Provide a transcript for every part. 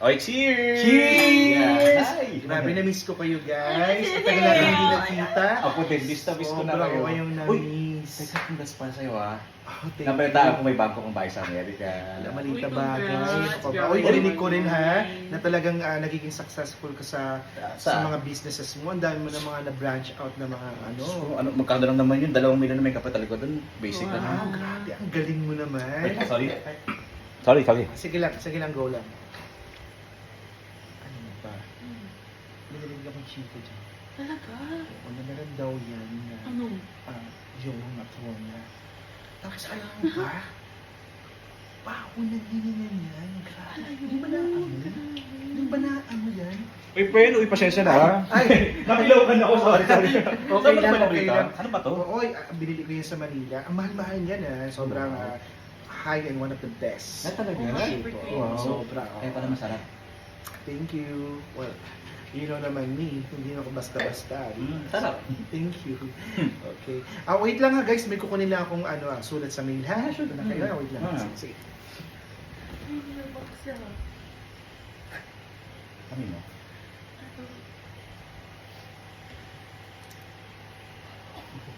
Okay, cheers! Cheers! Hi! Grabe, na-miss ko kayo guys. Ang tagal natin hindi nakita. Ako din, miss ko na Sobra kayo. ko kayong Uy, na-miss. teka, congrats pala sa'yo ah. Oh, thank Nabalitaan you. ko may bangko kong bahay sa Amerika. Alam, malita Uy, bagay. congrats. Ako ba? Grabe Uy, narinig ko naman rin ha, yun. na talagang nagiging successful ka sa Sa- mga businesses mo. Ang dami mo na mga na-branch out na mga ano. So, magkano lang naman yun? 2 million na may kapital ko dun. Basic Wow, lang. grabe. Ang galing mo naman. Ay, sorry. Ay, Sorry. sige lang, go lang. Ano ba? Narinig akong chika dyan. Talaga? O, meron daw yan na Ano? yung matona. Tapos alam mo ba? Baho na hiningan yan. Grabe. Hindi ba na ano? Hindi ba na ano yan? Uy, friend, pasensya na ha. Ay! Nakilawan ako, sorry. Okay lang, okay lang. Ano ba to? Oo, binili ko yan sa Manila. Ang mahal-mahal yan sobrang high and one of the best. Ah, talaga? Wow. Sobra. Kaya pala masarap. Thank you. Well, you know naman me, hindi ako basta-basta. Sarap. Thank you. Okay. Wait lang ha guys, may kukunin lang akong sulat sa mail. Ha? Sulat na kayo. Wait lang. Sige. Ay, hindi ba siya? Kami mo? Ano?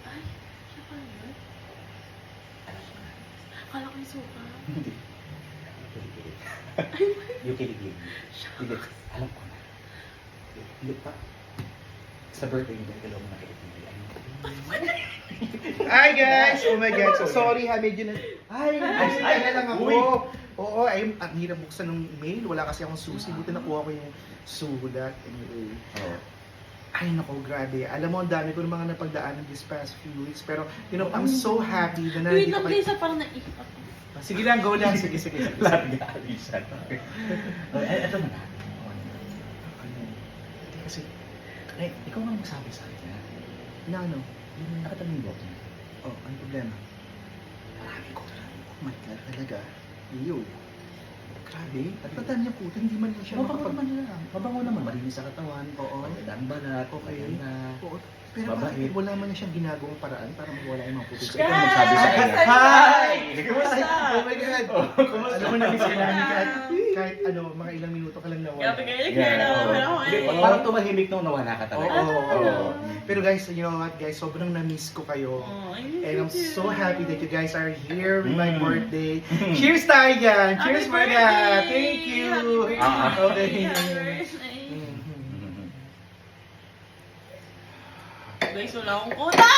Ay, siya pa yun? Akala ko yung suka. Hindi. Yung kilig-kilig. Hindi. Alam ko na. Hindi pa. Sa birthday mo, kailangan mo na kilig-kilig. Hi guys! Oh my God. So sorry ha, medyo na... Ay na lang ako. Uy. Oo, ay, ang hirap buksan ng email. Wala kasi akong susi. Buti nakuha ko yung sulat. Anyway. Oo. Ay nako, grabe. Alam mo, ang dami ko ng mga napagdaanan this past few weeks. Pero, you know, I'm so happy na Wait nandito lang, Lisa, parang naisip ako. Sige lang, go lang. Sige. Lahat nga, alisan. Ay, ito na nga. Ano? Kasi, ay, ikaw nga magsabi sa akin na. Na ano? Yung nakatanong yung niya. Oh, ano problema? Marami ko na. Oh my God, talaga. Iyo. Grabe. At patan niya puto, hindi man lang siya Mabango naman nila. Mabango naman. Malinis sa katawan. Oo. Magandang balat. Okay. Maganda. Oo. Pero Mabait. bakit wala man na siyang ginagawang paraan para mawala yung mga puto? So, ikaw magsabi sa akin. Hi! Kumusta? Oh my God! Kumusta? Alam mo na, miss ka namin kahit mga ilang minuto ka lang nawala. Grabe kayo, Yeah, kaya oo. ako Hindi, eh. parang tumahimik nung nawala ka talaga. Oo. Pero guys, you know what guys, sobrang na-miss ko kayo. Oh, I And I'm miss so you. happy that you guys are here with my Mm. birthday. Cheers tayo dyan! Cheers Happy for that! birthday! Thank you! Happy birthday! Okay. Happy birthday! Mhm. Guys, wala akong kuta!